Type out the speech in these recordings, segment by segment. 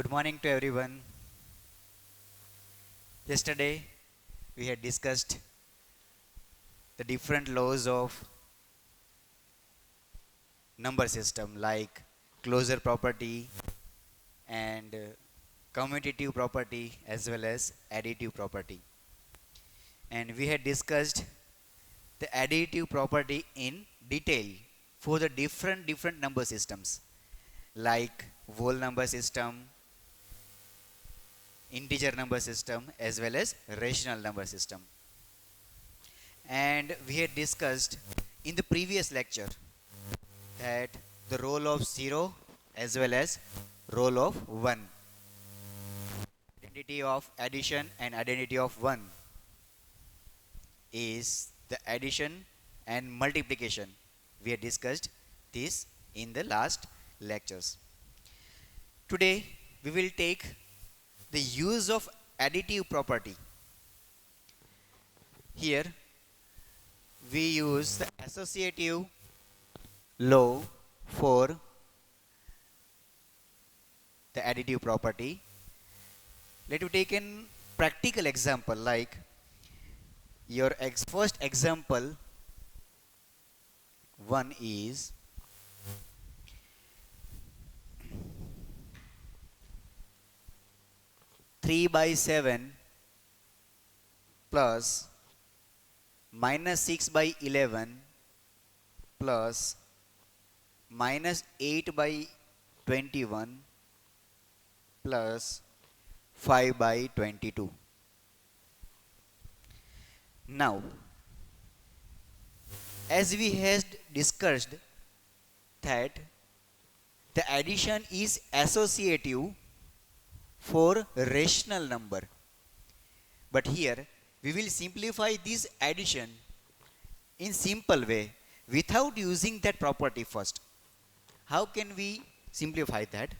Good morning to everyone. Yesterday we had discussed the different laws of number system like closure property and commutative property as well as additive property. And we had discussed the additive property in detail for the different number systems like whole number system, integer number system as well as rational number system. And we had discussed in the previous lecture that the role of 0 as well as role of 1, identity of addition and identity of 1 is the addition and multiplication. We had discussed this in the last lectures. Today we will take the use of additive property. Here we use the associative law for the additive property. Let me take an practical example like your first example 1 is 3 by 7 plus minus 6 by 11 plus minus 8 by 21 plus 5 by 22. Now, as we had discussed that the addition is associative for rational number. But here we will simplify this addition in simple way without using that property first. How can we simplify that?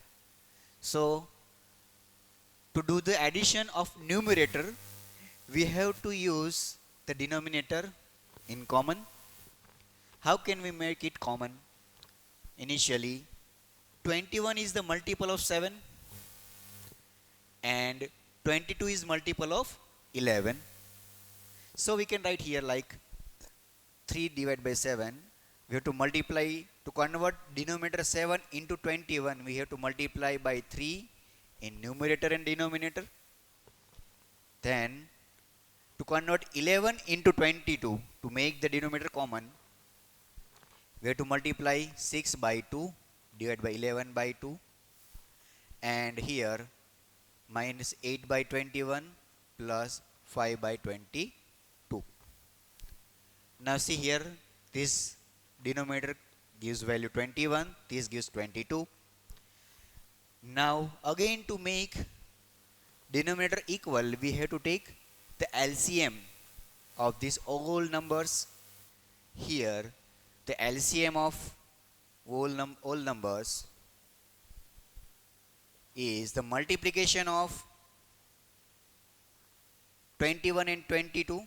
So, to do the addition of numerator, we have to use the denominator in common. How can we make it common? Initially, 21 is the multiple of 7 and 22 is multiple of 11. So we can write here like 3 divided by 7. We have to multiply, to convert denominator 7 into 21, we have to multiply by 3 in numerator and denominator. Then to convert 11 into 22 to make the denominator common, we have to multiply 6 by 2 divided by 11 by 2. And here minus 8 by 21 plus 5 by 22. Now see here, this denominator gives value 21, this gives 22. Now again to make denominator equal, we have to take the LCM of these all numbers. Here the LCM of all numbers is the multiplication of 21 and 22.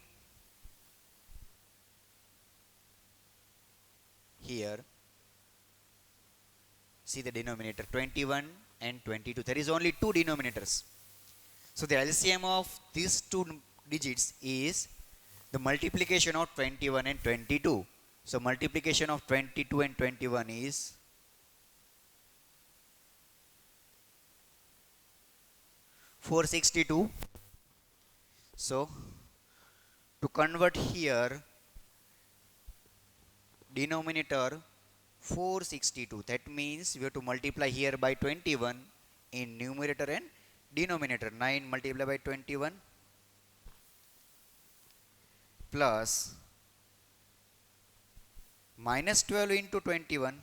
Here, see the denominator 21 and 22. There is only two denominators. So the LCM of these two digits is the multiplication of 21 and 22. So multiplication of 22 and 21 is 462. So to convert here denominator 462, that means we have to multiply here by 21 in numerator and denominator. 9 multiplied by 21 plus minus 12 into 21.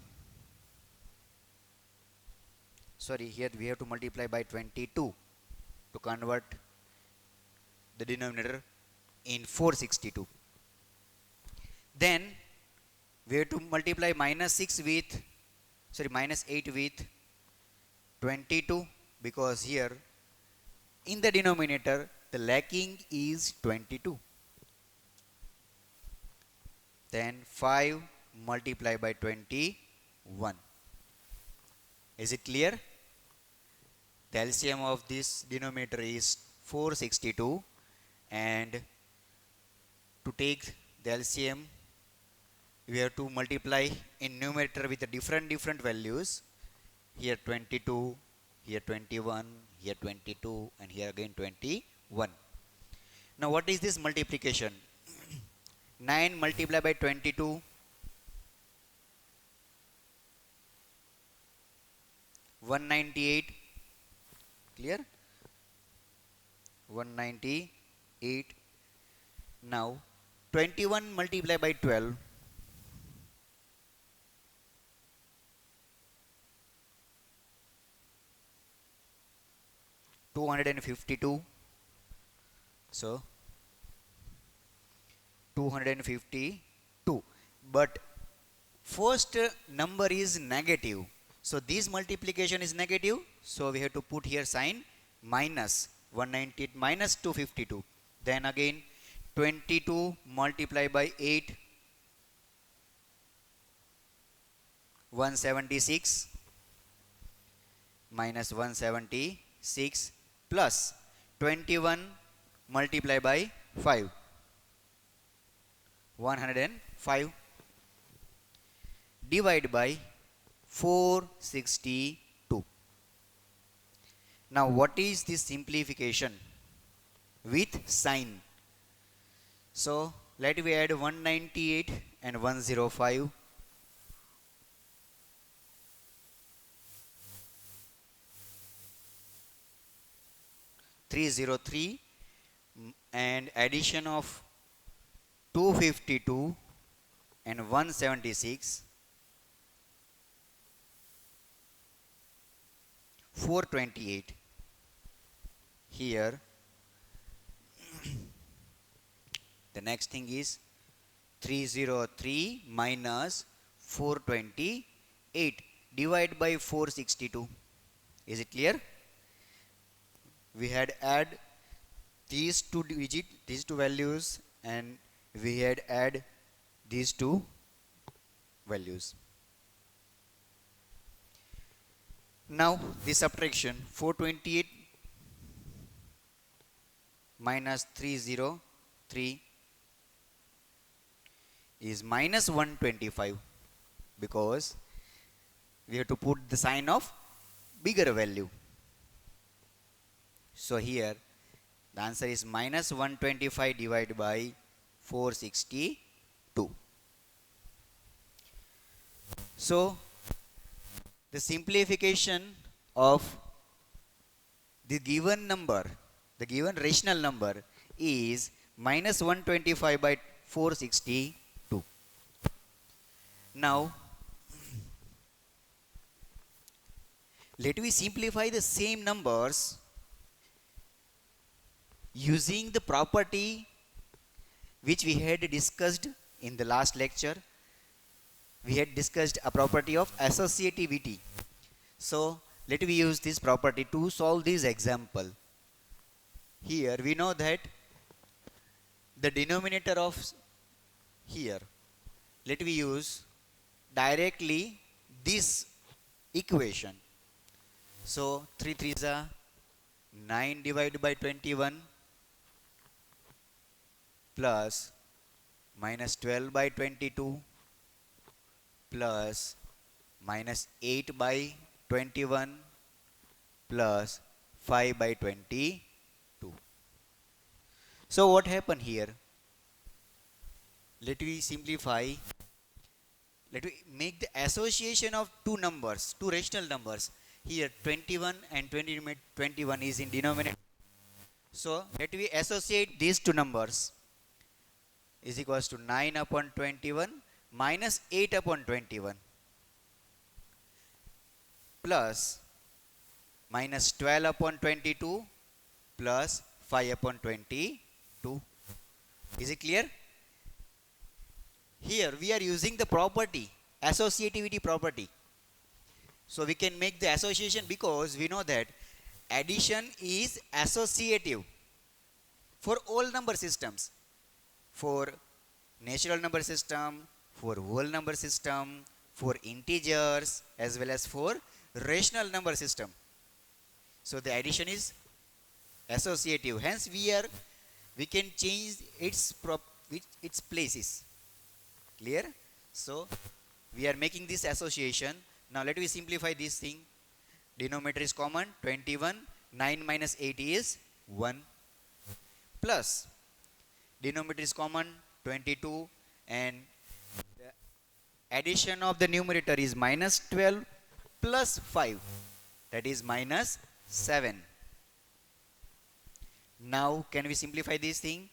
Sorry, here we have to multiply by 22 to convert the denominator in 462. Then we have to multiply minus 8 with 22, because here in the denominator the lacking is 22. Then 5 multiplied by 21. Is it clear? The LCM of this denominator is 462, and to take the LCM we have to multiply in numerator with the different values. Here 22, here 21, here 22, and here again 21. Now what is this multiplication? 9 multiplied by 22, 198. Clear? 198. Now 21 multiplied by 12, 252. So 252. But first number is negative. So this multiplication is negative. So we have to put here sign minus 198 minus 252. Then again 22 multiplied by 8, 176 minus 176 plus 21 multiplied by 5, 105 divided by 462. Now what is this simplification? With sign. So let me add 198 and 105. 303, and addition of 252 and 176, 428. Here the next thing is 303 minus 428 divided by 462. Is it clear? We had add these two values, and we had add these two values. Now this subtraction, 428 minus 303 is minus 125, because we have to put the sign of bigger value. So here the answer is minus 125 divided by 462. So the simplification of the given number, the given rational number, is minus 125 by 462. Now let me simplify the same numbers using the property which we had discussed in the last lecture. We had discussed a property of associativity. So let me use this property to solve this example. Here we know that the denominator of here, let me use directly this equation. So 3 3s are 9 divided by 21 plus minus 12 by 22 plus minus 8 by 21 plus 5 by 22. So what happened here? Let me simplify. Let me make the association of two numbers, two rational numbers. Here 21 and 21 is in denominator. So let me associate these two numbers. Is equals to 9 upon 21 minus 8 upon 21 plus minus 12 upon 22 plus 5 upon 22. Is it clear? Here we are using the property, associativity property. So we can make the association because we know that addition is associative for all number systems. For natural number system, for whole number system, for integers, as well as for rational number system. So the addition is associative, hence we can change its places. Clear? So we are making this association. Now let me simplify this thing. Denominator is common, 21, 9 minus 8 is 1, plus denominator is common, 22, and the addition of the numerator is minus 12 plus 5, that is minus 7. Now can we simplify this thing?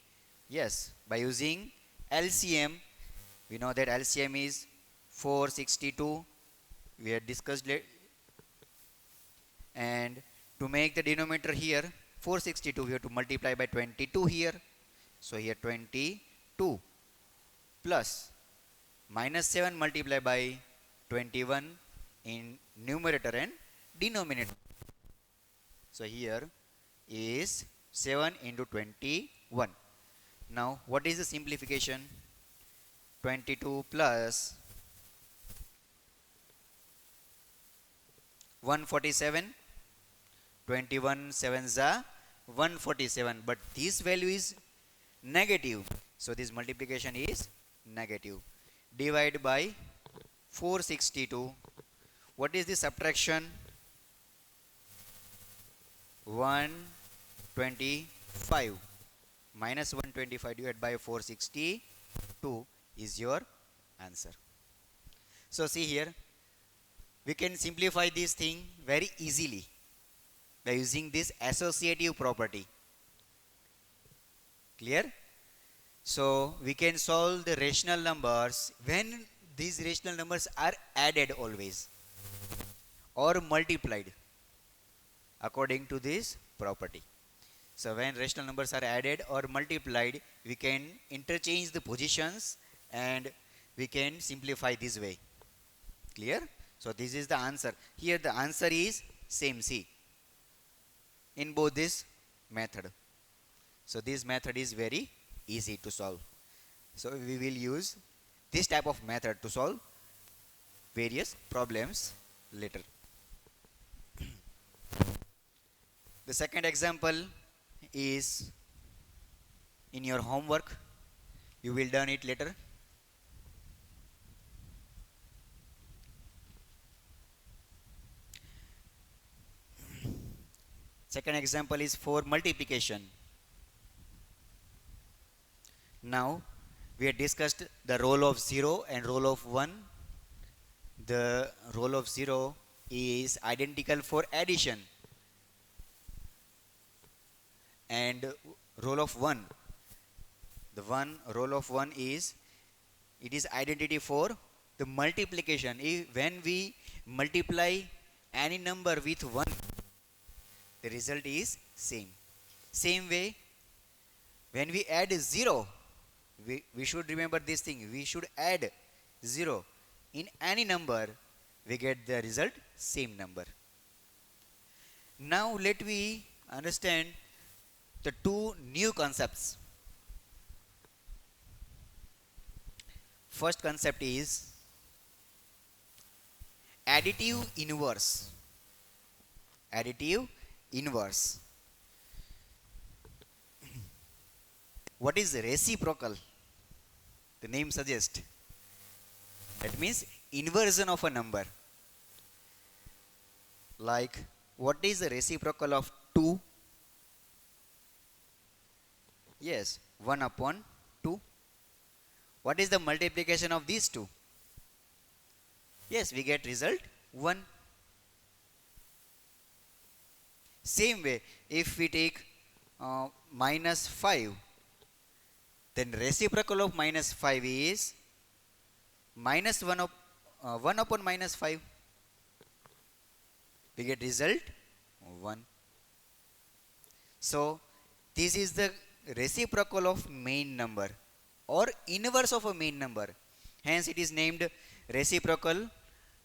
Yes, by using LCM. We know that LCM is 462. We had discussed it. And to make the denominator here 462, we have to multiply by 22 here. So here 22 plus minus 7 multiplied by 21 in numerator and denominator. So here is 7 into 21. Now what is the simplification? 22 plus 147, 21 7s are 147, but this value is negative, so this multiplication is negative. Divide by 462. What is the subtraction? 125 minus 125 divided by 462 is your answer. So see here, we can simplify this thing very easily by using this associative property. Clear? So we can solve the rational numbers when these rational numbers are added always or multiplied according to this property. So when rational numbers are added or multiplied, we can interchange the positions and we can simplify this way. Clear? So this is the answer. Here the answer is same, see, in both this method. So this method is very easy to solve. So we will use this type of method to solve various problems later. The second example is in your homework. You will done it later. Second example is for multiplication. Now we have discussed the role of 0 and role of 1. The role of 0 is identical for addition, and role of 1, the role of 1 is it is identity for the multiplication. When we multiply any number with 1, the result is same. Same way, when we add 0, we should remember this thing. We should add 0 in any number, we get the result same number. Now let me understand the two new concepts. First concept is additive inverse. Additive inverse. What is reciprocal? The name suggests. That means inversion of a number. Like, what is the reciprocal of 2? Yes, 1 upon 2. What is the multiplication of these two? Yes, we get result 1. Same way, if we take minus 5, then reciprocal of minus 5 is minus 1 upon minus 5. We get result 1. So this is the reciprocal of main number or inverse of a main number. Hence it is named reciprocal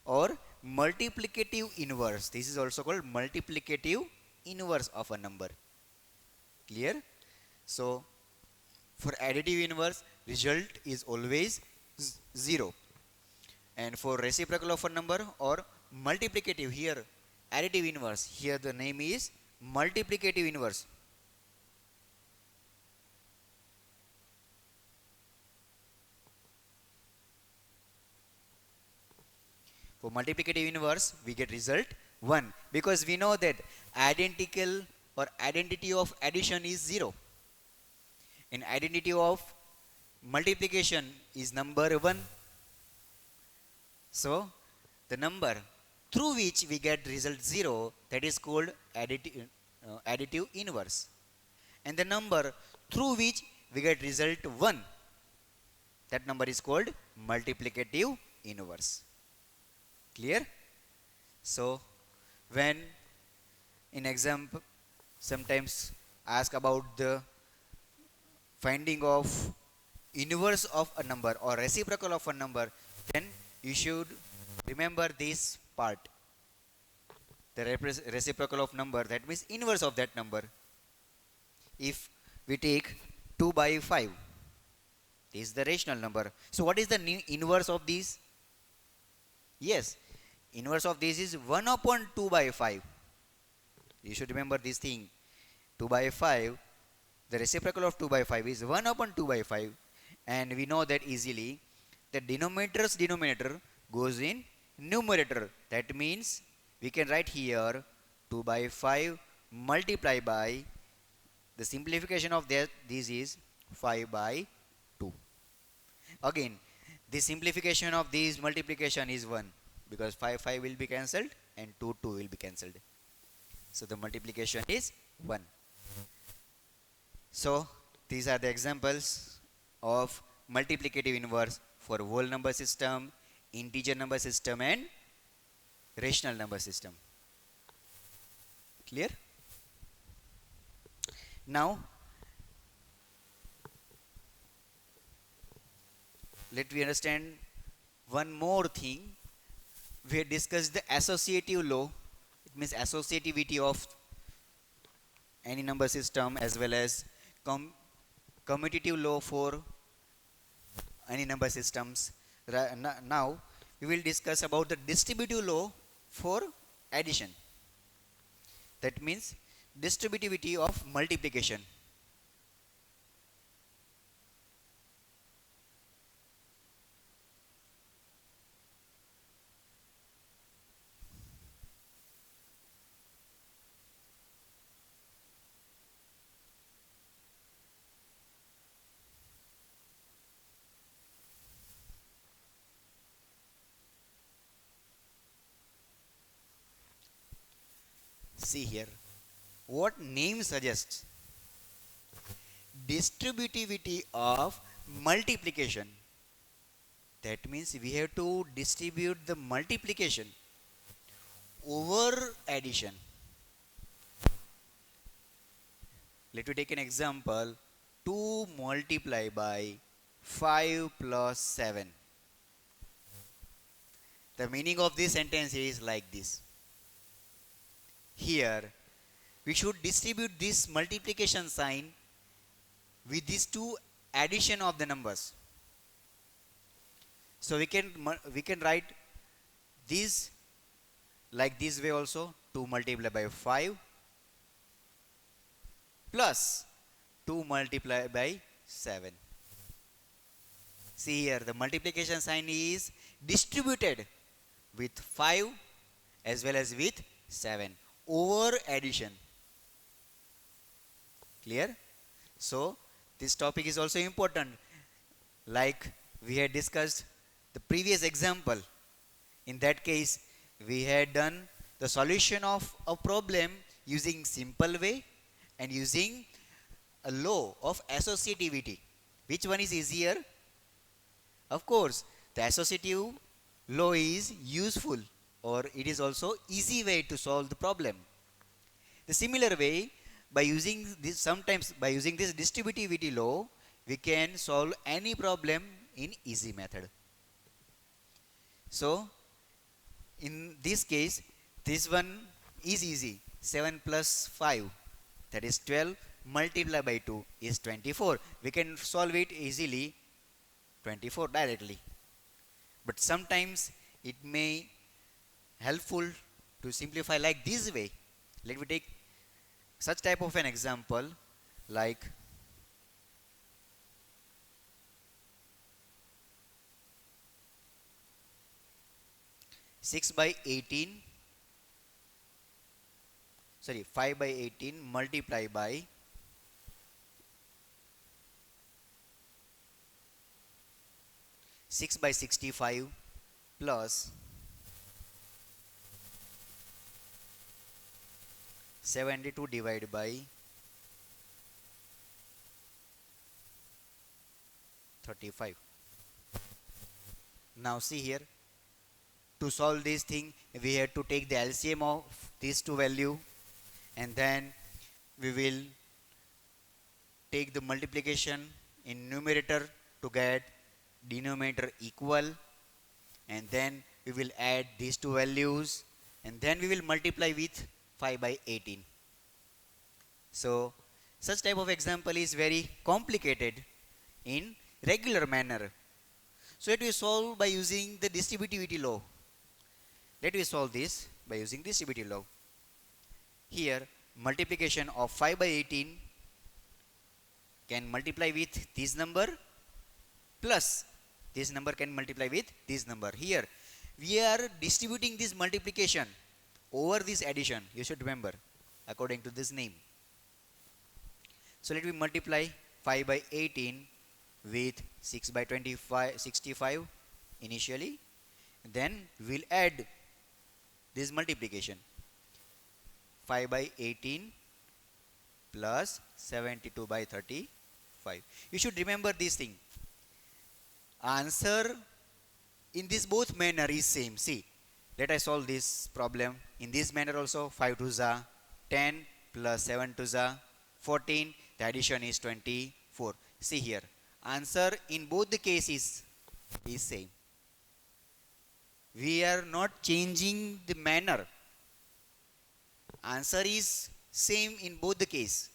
or multiplicative inverse. This is also called multiplicative inverse of a number. Clear? So for additive inverse, result is always 0. And for reciprocal of a number or multiplicative, here additive inverse, here the name is multiplicative inverse. For multiplicative inverse, we get result 1 because we know that identical or identity of addition is 0. In identity of multiplication is number 1. So the number through which we get result 0, that is called additive inverse. And the number through which we get result 1, that number is called multiplicative inverse. Clear? So when in exam sometimes ask about the finding of inverse of a number or reciprocal of a number, then you should remember this part. The reciprocal of number, that means inverse of that number. If we take 2 by 5, this is the rational number. So what is the inverse of this? Yes, inverse of this is 1 upon 2 by 5. You should remember this thing. 2 by 5, the reciprocal of 2 by 5 is 1 upon 2 by 5. And we know that easily. The denominator's denominator goes in numerator. That means we can write here 2 by 5 multiply by, the simplification of this is 5 by 2. Again, the simplification of this multiplication is 1 because 5 will be cancelled and 2 will be cancelled. So the multiplication is 1. So these are the examples of multiplicative inverse for whole number system, integer number system and rational number system. Clear? Now let me understand one more thing. We had discussed the associative law. It means associativity of any number system as well as commutative law for any number systems. Now we will discuss about the distributive law for addition. That means distributivity of multiplication. See here, what name suggests? Distributivity of multiplication. That means we have to distribute the multiplication over addition. Let me take an example. 2 multiply by 5 plus 7. The meaning of this sentence is like this. Here we should distribute this multiplication sign with these two addition of the numbers. So we can write this like this way also. 2 multiply by 5 plus 2 multiply by 7. See here, the multiplication sign is distributed with 5 as well as with 7 over addition. Clear? So this topic is also important. Like we had discussed the previous example. In that case, we had done the solution of a problem using simple way and using a law of associativity. Which one is easier? Of course, the associative law is useful, or it is also easy way to solve the problem. The similar way, by using this, sometimes by using this distributivity law, we can solve any problem in easy method. So in this case, this one is easy. 7 plus 5, that is 12, multiplied by 2 is 24. We can solve it easily, 24 directly. But sometimes it may helpful to simplify like this way. Let me take such type of an example like 6 by 18, sorry, 5 by 18 multiply by 6 by 65 plus 72 divided by 35. Now see here, to solve this thing we have to take the LCM of these two value, and then we will take the multiplication in numerator to get denominator equal, and then we will add these two values, and then we will multiply with 5 by 18. So such type of example is very complicated in regular manner. So it will solve by using the distributivity law. Let me solve this by using distributive law. Here multiplication of 5 by 18 can multiply with this number plus this number can multiply with this number. Here we are distributing this multiplication over this addition, you should remember, according to this name. So let me multiply 5 by 18 with 6 by 65 initially, then we'll add this multiplication 5 by 18 plus 72 by 35. You should remember this thing. Answer in this both manner is same. See, let us solve this problem in this manner also. 5 to the 10 plus 7 to the 14, the addition is 24. See here, answer in both the cases is same. We are not changing the manner. Answer is same in both the case,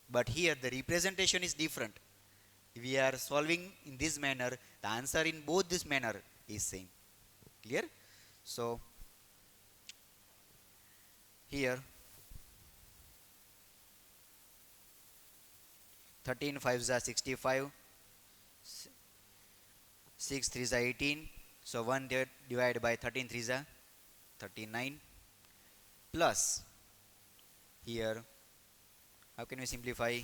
but here the representation is different. We are solving in this manner, the answer in both this manner is same. Clear? So here 13 5 is 65, 6 3 is 18, so 1 divided by 13 3 is 39, plus here how can we simplify,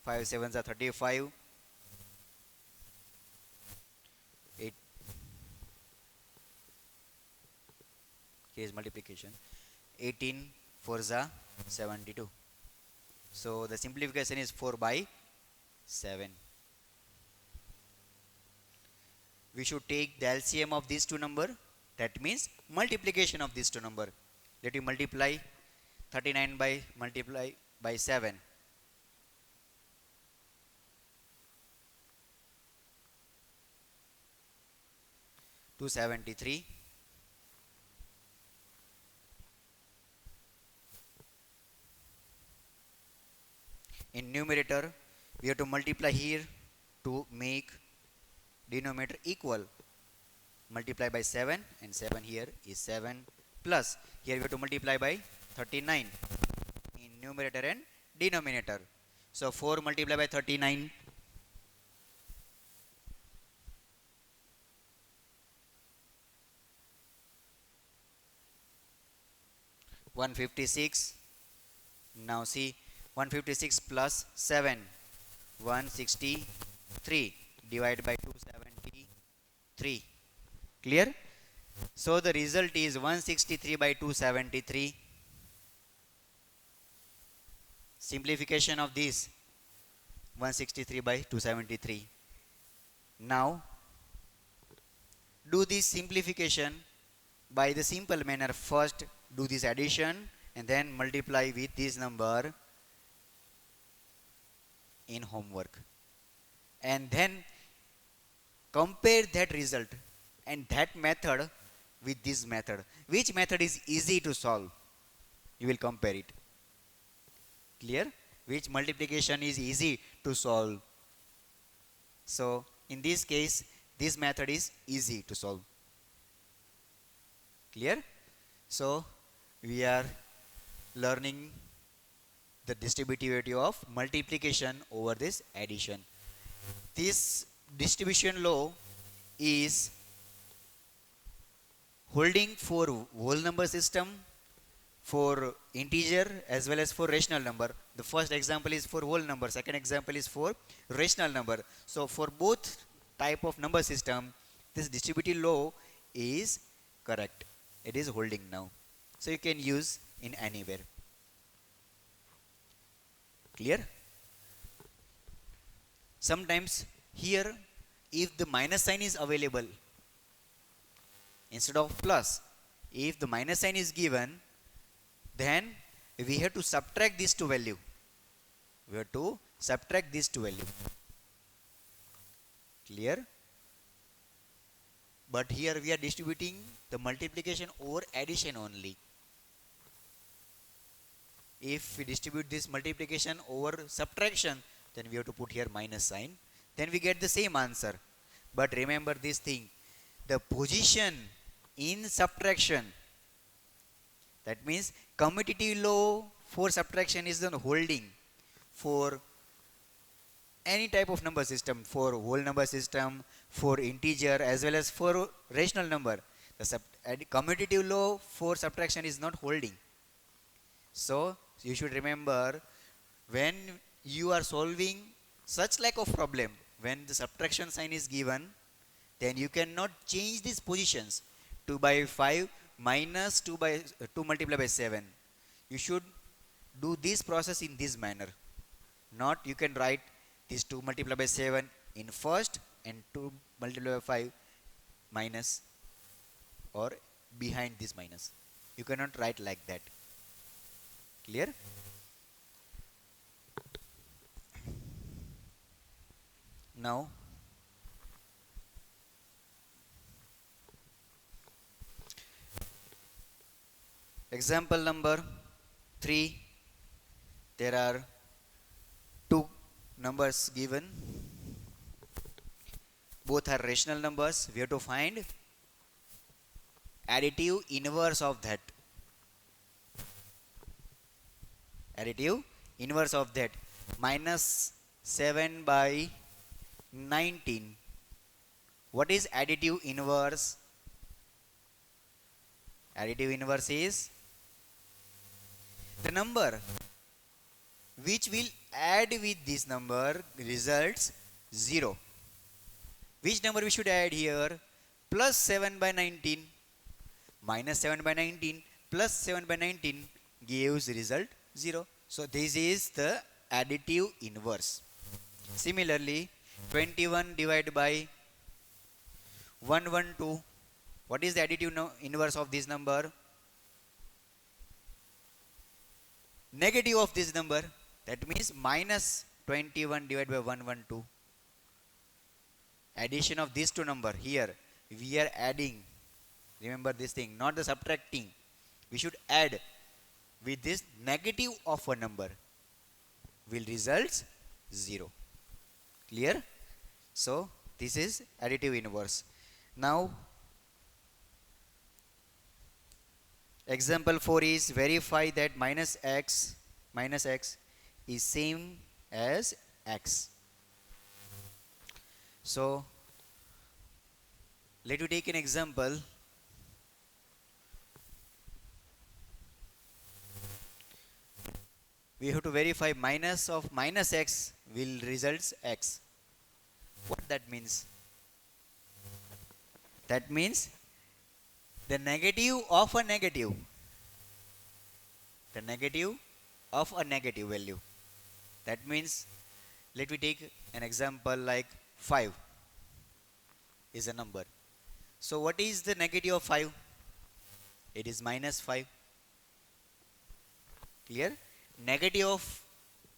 5 7 are 35, 8, here is multiplication, 18 4 is 72. So the simplification is 4 by 7. We should take the LCM of these two number, that means multiplication of these two number. Let you multiply 39 by multiply by 7. To 73. In numerator, we have to multiply here to make denominator equal. Multiply by 7, and 7 here is 7, plus here we have to multiply by 39 in numerator and denominator. So 4 multiplied by 39, 156. Now see, 156 plus 7, 163 divided by 273. Clear? So the result is 163 by 273. Simplification of this 163 by 273. Now do this simplification by the simple manner. First do this addition and then multiply with this number in homework, and then compare that result and that method with this method. Which method is easy to solve? You will compare it. Clear? Which multiplication is easy to solve? So in this case, this method is easy to solve. Clear? So we are learning the distributivity of multiplication over this addition. This distribution law is holding for whole number system, for integer as well as for rational number. The first example is for whole number, second example is for rational number. So for both type of number system, this distributive law is correct. It is holding now. So you can use in anywhere. Clear? Sometimes here, if the minus sign is available instead of plus, if the minus sign is given, then we have to subtract this to value. We have to subtract this to value. Clear? But here we are distributing the multiplication over addition only. If we distribute this multiplication over subtraction, then we have to put here minus sign. Then we get the same answer. But remember this thing, the position in subtraction, that means commutative law for subtraction is the holding for any type of number system, for whole number system, for integer as well as for rational number. The commutative law for subtraction is not holding. So you should remember, when you are solving such like of problem, when the subtraction sign is given, then you cannot change these positions. 2 by 5 minus 2 multiplied by 7. You should do this process in this manner. Not you can write this 2 multiplied by 7 in first and 2 multiplied by 5 minus or behind this minus. You cannot write like that. Clear? Now example number 3, there are two numbers given. Both are rational numbers. We have to find additive inverse of that. Additive inverse of that. Minus 7 by 19. What is additive inverse? Additive inverse is the number which will add with this number results 0. Which number we should add here? Plus 7 by 19. Minus 7 by 19 plus 7 by 19 gives result 0. So this is the additive inverse. Similarly, 21 divided by 112. What is the additive inverse of this number? Negative of this number. That means minus 21 divided by 112. Addition of these two numbers. Here we are adding. Remember this thing, not the subtracting. We should add with this negative of a number. Will result 0. Clear? So this is additive inverse. Now example 4 is verify that minus x is same as x. So let me take an example. We have to verify minus of minus x will results x. What that means? That means the negative of a negative. The negative of a negative value. That means, let me take an example like 5 is a number. So what is the negative of 5? It is minus 5. Clear? Negative of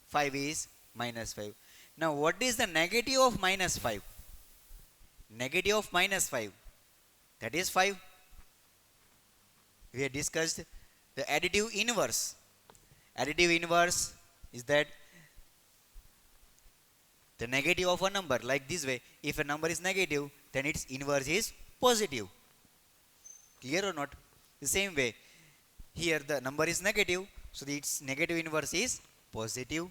5 is minus 5. Now what is the negative of minus 5? Negative of minus 5. That is 5. We have discussed the additive inverse. Additive inverse is that the negative of a number, like this way. If a number is negative, then its inverse is positive. Clear or not? The same way, here the number is negative, so its negative inverse is positive.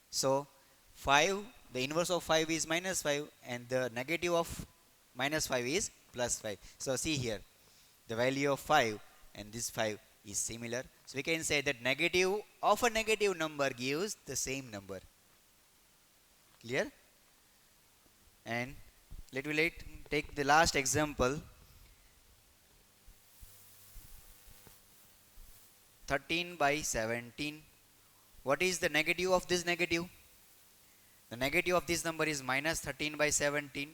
So 5, the inverse of 5 is minus 5, and the negative of minus 5 is plus 5. So see here, the value of 5 and this 5 is similar. So we can say that negative of a negative number gives the same number. Clear? And take the last example, 13 by 17. What is the negative of this negative? The negative of this number is minus 13 by 17.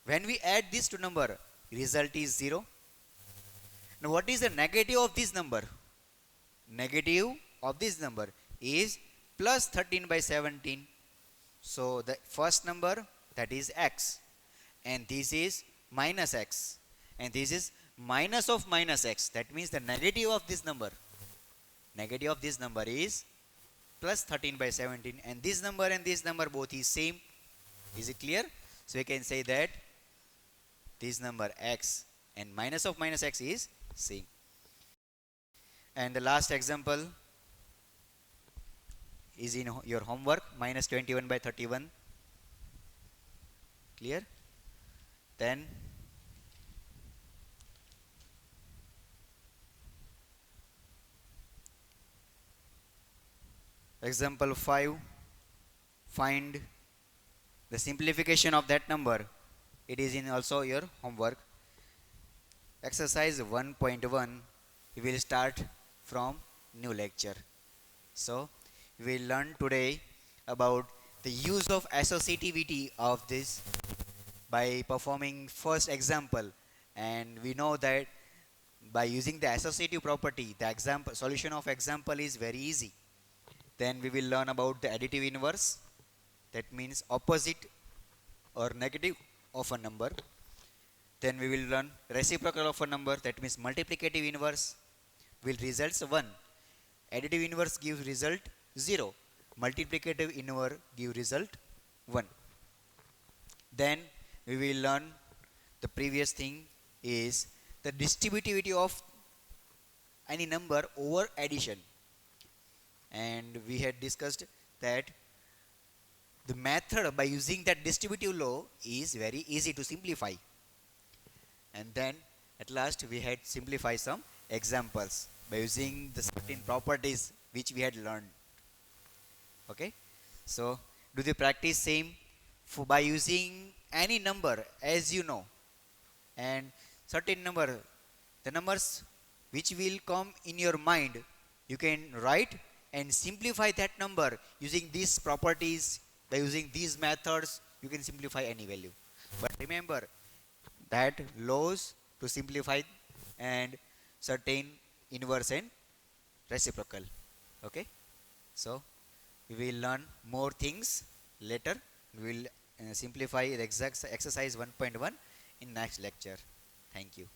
When we add this to number, result is 0. Now what is the negative of this number? Negative of this number is plus 13 by 17. So the first number, that is x, and this is minus x, and this is minus of minus x. That means the negative of this number is plus 13 by 17, and this number both is same. Is it clear? So we can say that this number x and minus of minus x is same. And the last example is in your homework, minus 21 by 31. Clear? Then example 5, find the simplification of that number. It is in also your homework. Exercise 1.1, we will start from new lecture. So we will learn today about the use of associativity of this by performing first example, and we know that by using the associative property, the example solution of example is very easy. Then we will learn about the additive inverse, that means opposite or negative of a number. Then we will learn reciprocal of a number, that means multiplicative inverse will results 1. Additive inverse gives result 0. Multiplicative inverse give result 1. Then we will learn the previous thing is the distributivity of any number over addition. And we had discussed that the method by using that distributive law is very easy to simplify. And then at last we had simplify some examples by using the certain properties which we had learned. Okay, so do the practice same for by using any number as you know, and certain number, the numbers which will come in your mind, you can write and simplify that number using these properties. By using these methods, you can simplify any value. But remember that laws to simplify and certain inverse and reciprocal. Okay, so we will learn more things later. We will simplify the exercise 1.1 in next lecture. Thank you.